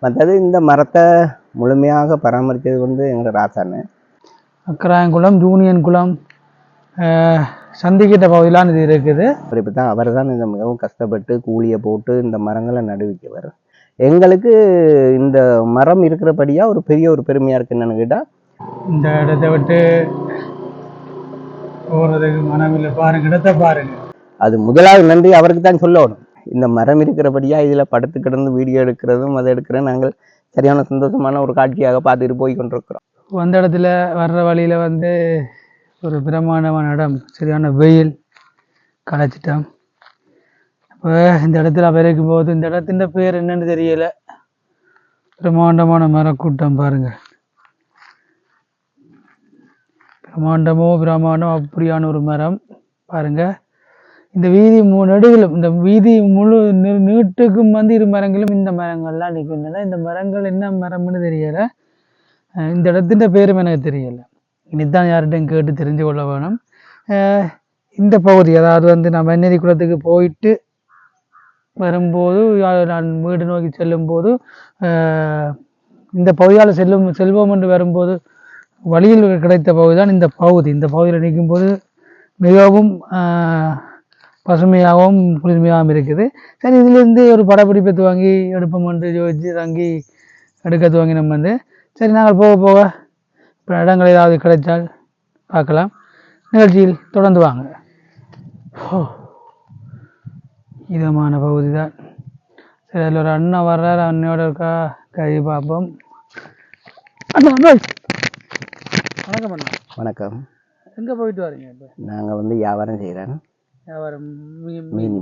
மற்றது இந்த மரத்தை முழுமையாக பராமரிக்கிறது வந்து எங்களோட ராசான்னு. அக்கராயங்குளம் யூனியன் குளம் சந்திக்கிட்ட பகுதியிலான இது இருக்குது. இப்போ தான் அவர் தான் இந்த மிகவும் கஷ்டப்பட்டு கூலியை போட்டு இந்த மரங்களை நடுவிக்கவர். எங்களுக்கு இந்த மரம் இருக்கிறபடியாக ஒரு பெரிய ஒரு பெருமையாக இருக்குது. என்னன்னு கேட்டால் இந்த இடத்தை விட்டு போகிறதுக்கு மனமில்லை. பாருங்க, இடத்தை பாருங்க. அது முதலாவது நன்றி அவருக்கு தான் சொல்லணும். இந்த மரம் இருக்கிறபடியாக இதில் படுத்து கிடந்து வீடியோ எடுக்கிறதும் அதை எடுக்கிறதும் நாங்கள் சரியான சந்தோஷமான ஒரு காட்சியாக பார்த்துட்டு போய் கொண்டிருக்கிறோம். அந்த இடத்துல வர்ற வழியில் வந்து ஒரு பிரமாண்டமான இடம், சரியான வெயில் களைச்சிட்டோம். இப்போ இந்த இடத்துல இருக்கும் போது இந்த இடத்தின் பேர் என்னன்னு தெரியல. பிரமாண்டமான மரக்கூட்டம் பாருங்க. பிரமாண்டம் அப்படியான ஒரு மரம் பாருங்க. இந்த வீதி நடுவிலும் இந்த வீதி முழு நீட்டுக்கும் வந்து இரு மரங்களும் இந்த மரங்கள்லாம் நிற்கின்றன. இந்த மரங்கள் என்ன மரம்னு தெரியலை. இந்த இடத்தின் பேரும் எனக்கு தெரியலை. இனிதான் யார்கிட்டையும் கேட்டு தெரிஞ்சு கொள்ள வேணும். இந்த பகுதி, அதாவது வந்து நான் வெண்ணெறி குளத்துக்கு போயிட்டு வரும்போது, நான் வீடு நோக்கி செல்லும்போது இந்த பகுதியால் செல்வோம் என்று வரும்போது வழியில் கிடைத்த பகுதி தான் இந்த பகுதி. இந்த பகுதியில் நிற்கும்போது மிகவும் பசுமையாகவும் குளிர்மையாகவும் இருக்குது. சரி, இதிலிருந்து ஒரு படப்பிடிப்பை துவங்கி எடுப்போம் என்று யோசிச்சு தங்கி எடுக்க துவங்கி நம்ம வந்து சரி நாங்கள் போக போக இப்போ இடங்கள் ஏதாவது கிடைச்சால் பார்க்கலாம். நிகழ்ச்சியில் தொடர்ந்து வாங்க. இதமான பகுதி தான். சரி, அதில் ஒரு அண்ணா வர்றார். அண்ணையோட இருக்கா கை பார்ப்போம். வணக்கம் அண்ணா. வணக்கம். எங்கே போயிட்டு வரீங்க? இப்போ நாங்கள் வந்து வியாபாரம் செய்கிறேன். வியாபாரம்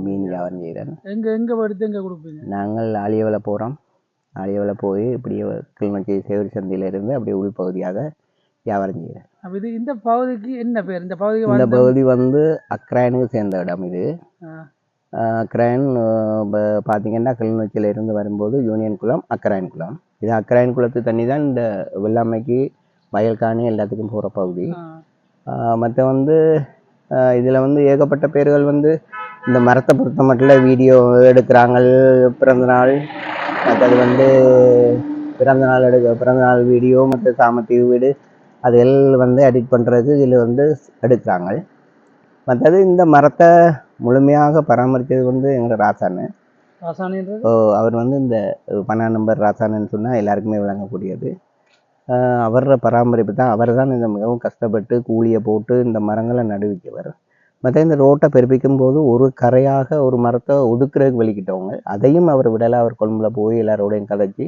மீன் வியாபாரம் செய்கிறேன். எங்கே எடுத்து எங்கே கொடுப்பீங்க? நாங்கள் ஆலியவலை போகிறோம். ஆலியவலை போய் இப்படியே கிளிநொச்சி சேவரி சந்தையிலிருந்து அப்படியே உள்பகுதியாக வியாபாரம் செய்கிறேன். இது இந்த பகுதிக்கு என்ன பேர்? இந்த பகுதி வந்து அக்ராயனுக்கு சேர்ந்த இடம். இது அக்ராயன் பார்த்தீங்கன்னா கிளிநொச்சியிலிருந்து வரும்போது யூனியன் குளம், அக்ராயன் குளம். இது அக்ராயன் குளத்து தண்ணி தான் இந்த வெள்ளாமைக்கு வயல்காணி எல்லாத்துக்கும் போகிற பகுதி. மற்ற வந்து இதில் வந்து ஏகப்பட்ட பேர்கள் வந்து இந்த மரத்தை பொறுத்த மட்டும் வீடியோ எடுக்கிறாங்க. பிறந்தநாள், மற்றது வந்து பிறந்தநாள் வீடியோ, மற்ற சாமத்தீவு வீடு அதில் வந்து எடிட் பண்ணுறதுக்கு இதில் வந்து எடுக்கிறாங்க. மற்றது இந்த மரத்தை முழுமையாக பராமரிக்கிறது வந்து எங்களோட ராசான்னு. அவர் வந்து இந்த 12 நம்பர் ராசானன்னு சொன்னால் எல்லாருக்குமே விளங்கக்கூடியது. அவரோட பராமரிப்பு தான். அவர் தான் இந்த மிகவும் கஷ்டப்பட்டு கூலியை போட்டு இந்த மரங்களை நடுவிக்கவர். மற்ற இந்த ரோட்டை பெருப்பிக்கும் போது ஒரு கரையாக ஒரு மரத்தை ஒதுக்குறதுக்கு வெளிக்கிட்டவங்க. அதையும் அவர் விடலை. அவர் கொழும்புல போய் எல்லாரோடையும் கதைச்சி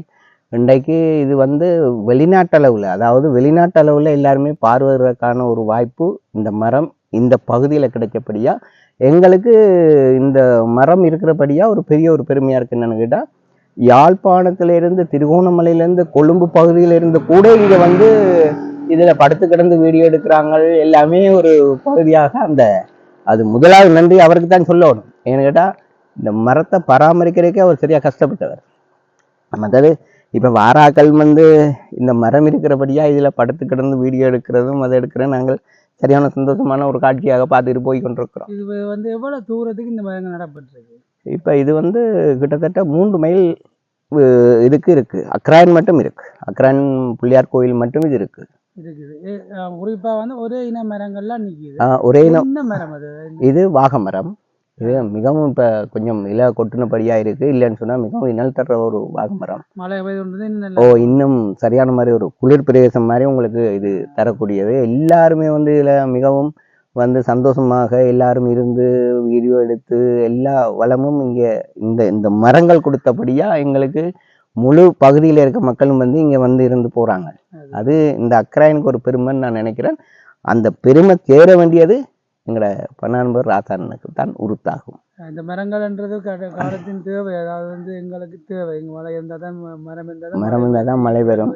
இன்றைக்கு இது வந்து வெளிநாட்டளவில், அதாவது வெளிநாட்டளவில் எல்லாருமே பார்வையிடுறதுக்கான ஒரு வாய்ப்பு இந்த மரம் இந்த பகுதியில் கிடைச்சபடியா எங்களுக்கு இந்த மரம் இருக்கிறபடியா ஒரு பெரிய ஒரு பெருமையாக இருக்குது. என்னென்னு கேட்டால் யாழ்ப்பாணத்திலிருந்து, திருகோணமலையிலேருந்து, கொழும்பு பகுதியிலிருந்து கூட இங்கே வந்து இதில் படுத்து கிடந்து வீடியோ எடுக்கிறாங்க. எல்லாமே ஒரு பகுதியாக அந்த அது முதலாவது நன்றி அவருக்கு தான் சொல்லணும். ஏன்னு கேட்டால் இந்த மரத்தை பராமரிக்கிறதுக்கே அவர் சரியாக கஷ்டப்பட்டவர். மற்றது இப்போ வாராக்கள் வந்து இந்த மரம் இருக்கிறபடியா இதில் படுத்து கிடந்து வீடியோ எடுக்கிறதும் அதை எடுக்கிறதும் நாங்கள் சரியான சந்தோஷமான ஒரு காட்சியாக பார்த்துட்டு போய் கொண்டிருக்கிறோம். இது வந்து எவ்வளோ தூரத்துக்கு இந்த மரங்கள் நடப்பட்டிருக்கு? இப்போ இது வந்து கிட்டத்தட்ட 3 மைல் இதுக்கு இருக்குது. அக்ராயன் மட்டும் இருக்குது. அக்ராயன் பிள்ளையார் கோயில் மட்டும் இது இருக்குது. குறிப்பாக வந்து ஒரே இன மரங்கள்லாம் நிற்கிது. ஒரே இனம் மரம். இது வாகை மரம். இது மிகவும் இப்போ கொஞ்சம் இலை கொட்டினபடியாக இருக்குது. இல்லைன்னு சொன்னால் மிகவும் இனல் தர்ற ஒரு வாகை மரம். மழை இன்னும் சரியான மாதிரி ஒரு குளிர் பிரதேசம் மாதிரி உங்களுக்கு இது தரக்கூடியது. எல்லாருமே வந்து இதில் மிகவும் வந்து சந்தோஷமாக எல்லாரும் இருந்து வீடியோ எடுத்து எல்லா வளமும் இங்கே இந்த மரங்கள் கொடுத்தபடியாக எங்களுக்கு முழு பகுதியில் இருக்க மக்களும் வந்து இங்கே வந்து இருந்து போகிறாங்க. அது இந்த அக்ராயனுக்கு ஒரு பெருமைன்னு நான் நினைக்கிறேன். அந்த பெருமை சேர வேண்டியது எங்களோட 12 நம்பர் ராசானுக்கு தான் உறுத்தாகும். இந்த மரங்கள்ன்றது காலத்தின் தேவை. அதாவது வந்து எங்களுக்கு தேவை. இங்கே மழை இருந்தால் தான் மரம் இருந்தால் தான் மழை வரும்.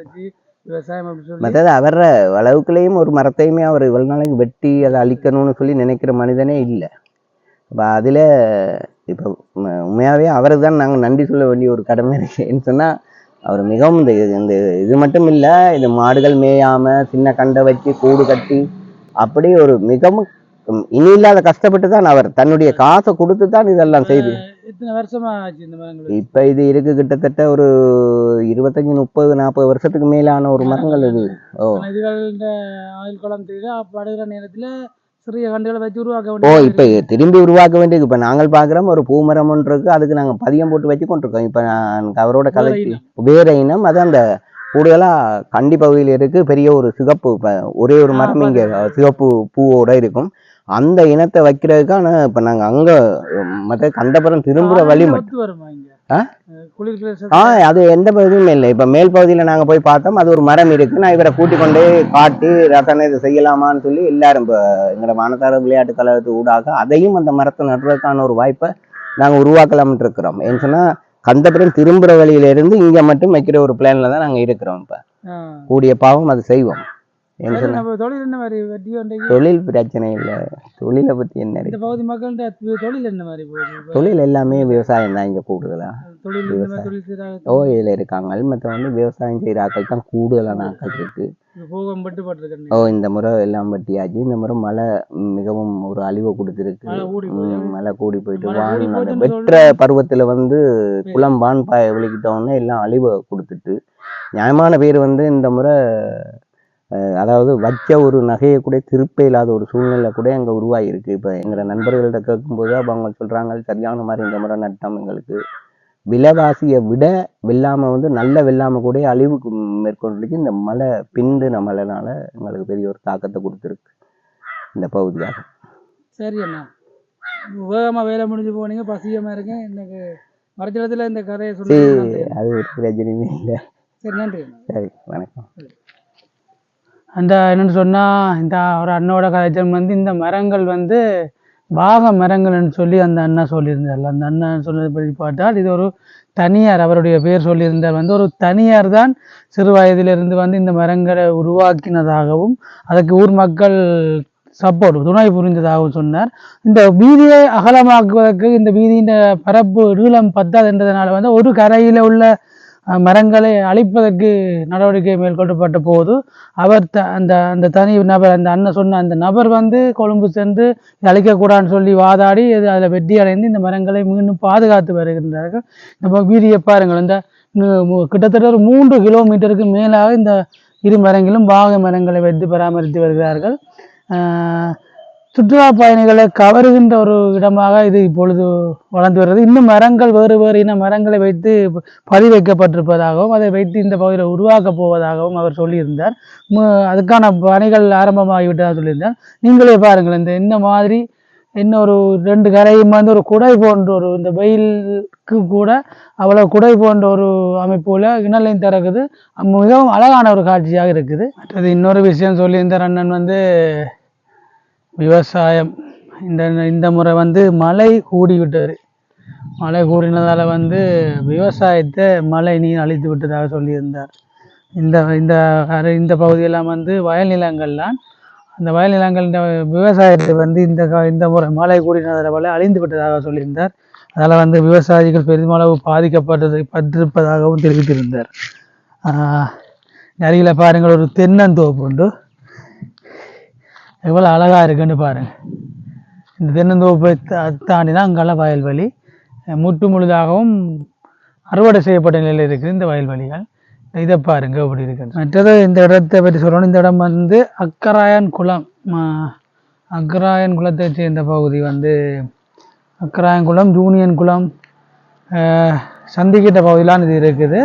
விவசாயம் அப்படி சொல்லி மற்றது அவர அளவுக்குள்ளேயும் ஒரு மரத்தையுமே அவர் இவ்வளவு நாளைக்கு வெட்டி அதை அழிக்கணும்னு சொல்லி நினைக்கிற மனிதனே இல்லை. இப்போ அதில் இப்போ உண்மையாகவே அவருக்கு தான் நாங்கள் நன்றி சொல்ல வேண்டிய ஒரு கடமை இருக்குன்னு சொன்னால், அவர் மிகவும் இந்த இது மட்டும் இல்லை, இது மாடுகள் மேயாமல் சின்ன கண்டை வச்சு கூடு கட்டி அப்படி ஒரு மிகவும் இனி இல்லாத கஷ்டப்பட்டு தான் அவர் தன்னுடைய காசை கொடுத்து தான் இதெல்லாம் செய்து எத்தனை வருஷமா ஆச்சு இந்த மரங்கள்? இப்போ இது இருக்கு கிட்டத்தட்ட ஒரு 25 30 40 வருஷத்துக்கு மேலான ஒரு மரங்கள் இது. ஓ இதுகள் இந்த ஆயுள் குளம் தெரியுது படுகிற நேரத்துல சிறிய கண்டுகளை வச்சு உருவாக்க ஓ வேண்டிய இப்போ திரும்பி உருவாக்க வேண்டியது. இப்போ நாங்கள் பார்க்குறோம் ஒரு பூமரம் ஒன்று இருக்கு, அதுக்கு நாங்கள் பதியம் போட்டு வச்சு கொண்டிருக்கோம். இப்போ நான் அவரோட கதைக்கு வேற இனம் அது அந்த கூடுதலாக கண்டி பகுதியில் இருக்கு. பெரிய ஒரு சிகப்பு ஒரே ஒரு மரம் இங்கே சிகப்பு பூவோட இருக்கும். அந்த இனத்தை வைக்கிறதுக்கான இப்போ நாங்கள் அங்கே மற்ற கண்டபுரம் திரும்புகிற வழி அது எந்த பகுதியுமே இல்லை. இப்போ மேல் பகுதியில் நாங்கள் போய் பார்த்தோம், அது ஒரு மரம் இருக்கு. நான் இவரை கூட்டிக் கொண்டே காட்டி ரசனை இதை செய்யலாமான்னு சொல்லி எல்லாரும் இப்போ எங்களோட மானத்தார விளையாட்டு கழகத்து ஊடாக அதையும் அந்த மரத்தை நடுறதுக்கான ஒரு வாய்ப்பை நாங்கள் உருவாக்கலாம்னு இருக்கிறோம். ஏன்னு சொன்னால் கந்தபுரம் திரும்புகிற வழியிலேருந்து இங்கே மட்டும் வைக்கிற ஒரு பிளான்ல தான் நாங்கள் இருக்கிறோம். இப்போ கூடிய பாவம் அது செய்வோம். தொழில் பிரச்சனை இல்லை. தொழிலை பத்தி என்ன, தொழில் எல்லாமே விவசாயம் தான். இங்க கூடுதலா ஓ இதுல இருக்காங்க. மற்ற வந்து விவசாயம் செய்யற ஆக்கள் தான் கூடுதலான ஆக்கள் இருக்கு. ஓ இந்த முறை எல்லாம் பட்டியாச்சு. இந்த முறை மழை மிகவும் ஒரு அழிவை கொடுத்துருக்கு. மழை கூடி போயிட்டு வெற்ற பருவத்துல வந்து குளம் பான்பாய விழிக்கிட்டோன்னே எல்லாம் அழிவை கொடுத்துட்டு, நியாயமான பேர் வந்து இந்த முறை அதாவது வச்ச ஒரு நகையை கூட திருப்ப இல்லாத ஒரு சூழ்நிலை கூட அங்கே உருவாகிருக்கு. இப்போ எங்களோட நண்பர்கள்ட்ட கேட்கும்போது அப்போ அவங்க சொல்கிறாங்க, சரியான மாதிரி இந்த முறை நட்டம் எங்களுக்கு விலைவாசியை விட வெள்ளாமல் வந்து நல்ல வெள்ளாமல் கூட அழிவுக்கு மேற்கொண்டுருக்கு. இந்த மழை பிந்துன மழைனால எங்களுக்கு பெரிய ஒரு தாக்கத்தை கொடுத்துருக்கு இந்த பகுதியாக. சரி அண்ணா, வேகமாக வேலை முடிஞ்சு போனீங்க, பசியமாக இருக்கேன். எனக்கு மறைச்சிடத்தில் இந்த கதையை சொல்லி அது ஒரு பிரச்சனையுமே இல்லை. சரி நன்றி. சரி வணக்கம். அந்த என்னென்னு சொன்னால், இந்த ஒரு அண்ணோட கதைச்சம் வந்து இந்த மரங்கள் வந்து பாக மரங்கள்னு சொல்லி அந்த அண்ணா சொல்லியிருந்தார். அந்த அண்ணா சொன்னது பற்றி பார்த்தால் இது ஒரு தனியார், அவருடைய பேர் சொல்லியிருந்தார் வந்து ஒரு தனியார் தான் சிறு வயதிலிருந்து வந்து இந்த மரங்களை உருவாக்கினதாகவும் அதுக்கு ஊர் மக்கள் சப்போர்ட் துணை புரிந்ததாகவும் சொன்னார். இந்த வீதியை அகலமாக்குவதற்கு இந்த வீதியின் பரப்பு நீளம் பத்தாது என்றதுனால வந்து ஒரு கரையில் உள்ள மரங்களை அழிப்பதற்கு நடவடிக்கை மேற்கொள்ளப்பட்ட போது அவர் அந்த தனி நபர், அந்த அண்ணன் சொன்ன அந்த நபர் வந்து கொழும்பு சென்று அழிக்கக்கூடாதுன்னு சொல்லி வாதாடி அதில் வெற்றி அடைந்து இந்த மரங்களை மீண்டும் பாதுகாத்து வருகின்றார்கள். இந்த வீதியை பாருங்கள், இந்த கிட்டத்தட்ட ஒரு 3 கிலோமீட்டருக்கு மேலாக இந்த இரு மரங்களும் பாக மரங்களை வைத்து பராமரித்து வருகிறார்கள். சுற்றுலா பயணிகளை கவருகின்ற ஒரு இடமாக இது இப்பொழுது வளர்ந்து வருகிறது. இன்னும் மரங்கள் வேறு வேறு இன மரங்களை வைத்து பதிவைக்கப்பட்டிருப்பதாகவும் அதை வைத்து இந்த பகுதியில் உருவாக்கப் போவதாகவும் அவர் சொல்லியிருந்தார். அதுக்கான பணிகள் ஆரம்பமாகிவிட்டதாக சொல்லியிருந்தார். நீங்களே பாருங்கள், இந்த மாதிரி இன்னொரு 2 கரையும் வந்து ஒரு குடை போன்ற ஒரு இந்த வெயிலுக்கு கூட அவ்வளோ குடை போன்ற ஒரு அமைப்புல இணலையும் திறக்குது. மிகவும் அழகான ஒரு காட்சியாக இருக்குது. மற்றது இன்னொரு விஷயம் சொல்லியிருந்தார் அண்ணன் வந்து விவசாயம் இந்த முறை வந்து மழை கூடிவிட்டது. மழை கூடினதால் வந்து விவசாயத்தை மழை நீர் அழித்து விட்டதாக சொல்லியிருந்தார். இந்த பகுதியெல்லாம் வந்து வயல் நிலங்கள்லாம், அந்த வயல் நிலங்கள் இந்த விவசாயத்தை வந்து இந்த முறை மழை கூடினதால் மழை அழிந்து விட்டதாக சொல்லியிருந்தார். அதில் வந்து விவசாயிகள் பெருமளவு பட்டிருப்பதாகவும் தெரிவித்திருந்தார். அருகில் பாருங்கள், ஒரு தென்னந்தோப்பு உண்டு. எவ்வளோ அழகாக இருக்குன்னு பாருங்கள். இந்த தென்னந்தோப்பை தாண்டி தான் அங்கெல்லாம் வயல்வெளி முழுதாகவும் அறுவடை செய்யப்பட்ட நிலையில் இருக்குது இந்த வயல்வெளிகள். இதை பாருங்க எப்படி இருக்குன்னு. மற்றது இந்த இடத்தை பற்றி சொல்லணும். இந்த இடம் வந்து அக்கராயன் குளம், அக்கராயன் குளத்தை சேர்ந்த பகுதி வந்து அக்கராயன் குளம், யூனியன் குளம், சந்திக்கிட்ட பகுதியிலான இது இருக்குது.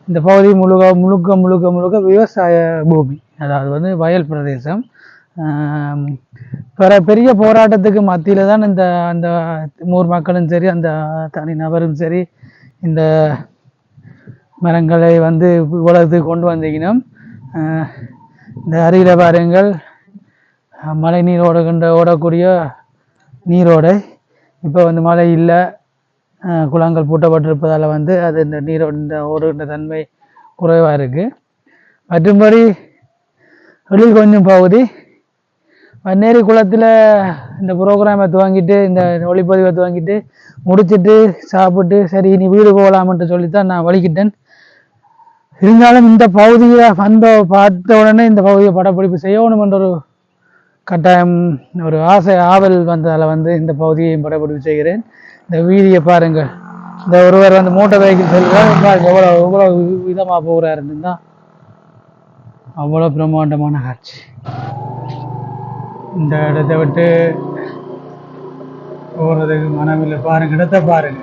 இந்த பகுதி முழுக்க விவசாய பூமி, அதாவது வந்து வயல் பிரதேசம். பெரிய போராட்டத்துக்கு மத்தியில் தான் அந்த ஊர் மக்களும் சரி, அந்த தனி நபரும் சரி, இந்த மரங்களை வந்து உலகத்துக்கு கொண்டு வந்தீங்கன்னா. இந்த அருகில் பாருங்கள், மழை நீர் ஓடக்கூடிய நீரோடை. இப்போ வந்து மழை இல்லை, குளங்கள் பூட்டப்பட்டிருப்பதால் வந்து அது இந்த ஓடுகின்ற தன்மை குறைவாக இருக்குது. மற்றும்படி வெளியில் கொஞ்சம் பகுதி வன்னேரி குளத்தில் இந்த ப்ரோக்ராமை துவங்கிட்டு, இந்த ஒளிப்பதிவை துவங்கிட்டு முடிச்சுட்டு சாப்பிட்டு சரி இனி வீடு போகலாம்ன்ட்டு சொல்லித்தான் நான் வலிக்கிட்டேன். இருந்தாலும் இந்த பகுதியை பார்த்த உடனே இந்த பகுதியை படப்பிடிப்பு செய்யணும் என்ற ஒரு கட்டாயம் ஒரு ஆசை ஆவல் வந்ததால் வந்து இந்த பகுதியையும் படப்பிடிப்பு செய்கிறேன். இந்த வீதியை பாருங்கள். இந்த ஒருவர் வந்து மோட்டார் வெஹிக்கிள் செல்கிறார், எவ்வளோ விதமாக போகிறாருன்னு தான் அவ்வளோ பிரம்மாண்டமான காட்சி. இந்த இடத்தை விட்டு போகிறதுக்கு மனமில்லை. பாருங்க, இடத்தை பாருங்க.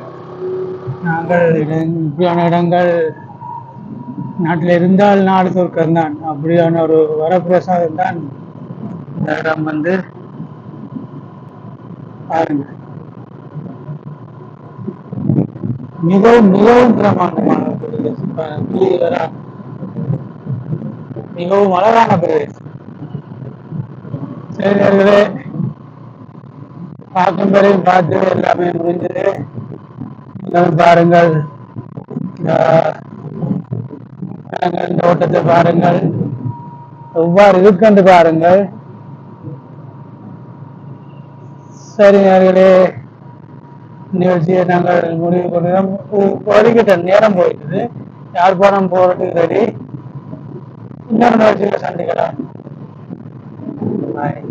நாங்கள் இப்படியான இடங்கள் நாட்டில் இருந்தால் நாடு சொர்க்கம் தான். அப்படியான ஒரு வரப்பிரசாதம் தான் இந்த இடம் வந்து. பாருங்க, மிகவும் மிகவும் பிரமாண்டமான பிரதேசம், மிகவும் அழகான பிரதேசம். சரிகளே, பார்க்கும் வரையும் பார்த்து எல்லாமே முடிஞ்சது. பாருங்கள், இந்த ஓட்டத்தை பாருங்கள், எவ்வாறு இருக்குன்னு பாருங்கள். சரி நேர்களே, நிகழ்ச்சியை நாங்கள் முடிவு கொண்டோம். ஒதுக்கிட்ட நேரம் போயிட்டது. யாழ்ப்பாணம் போறதுக்கு ரெடி. இன்னொரு நிகழ்ச்சியில சந்திக்கலாம். பாய்.